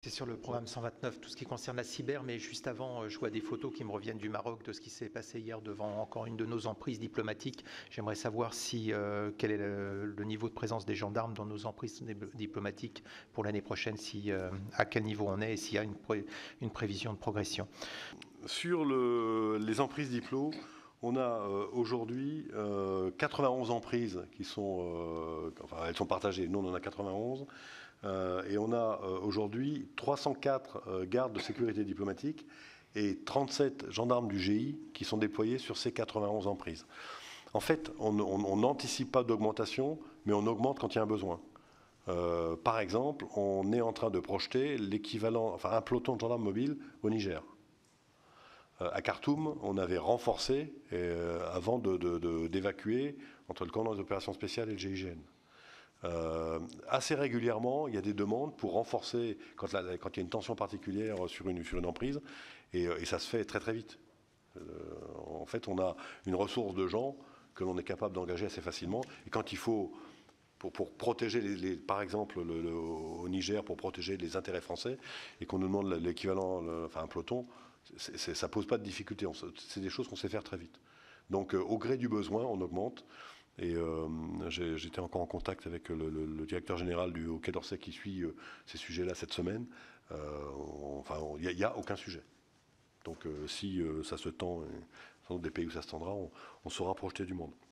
C'est sur le programme 129, tout ce qui concerne la cyber, mais juste avant, je vois des photos qui me reviennent du Maroc, de ce qui s'est passé hier devant encore une de nos emprises diplomatiques. J'aimerais savoir quel est le niveau de présence des gendarmes dans nos emprises diplomatiques pour l'année prochaine, à quel niveau on est et s'il y a une prévision de progression. Sur les emprises diplo, on a aujourd'hui 91 emprises qui sont, elles sont partagées. Nous, on en a 91. Et on a aujourd'hui 304 gardes de sécurité diplomatique et 37 gendarmes du GI qui sont déployés sur ces 91 emprises. En fait, on n'anticipe pas d'augmentation, mais on augmente quand il y a un besoin. Par exemple, on est en train de projeter l'équivalent, enfin un peloton de gendarmes mobiles au Niger. À Khartoum, on avait renforcé avant d'évacuer entre le commandement des opérations spéciales et le GIGN. Assez régulièrement, il y a des demandes pour renforcer quand il y a une tension particulière sur une emprise, et ça se fait très très vite. En fait, on a une ressource de gens que l'on est capable d'engager assez facilement, et quand il faut, pour protéger, par exemple, au Niger, pour protéger les intérêts français, et qu'on nous demande l'équivalent, enfin un peloton, ça ne pose pas de difficulté. C'est des choses qu'on sait faire très vite. Donc, au gré du besoin, on augmente. Et j'étais encore en contact avec le directeur général au Quai d'Orsay qui suit ces sujets-là cette semaine. Il n'y a aucun sujet. Donc si ça se tend, sans doute des pays où ça se tendra, on saura projeter du monde.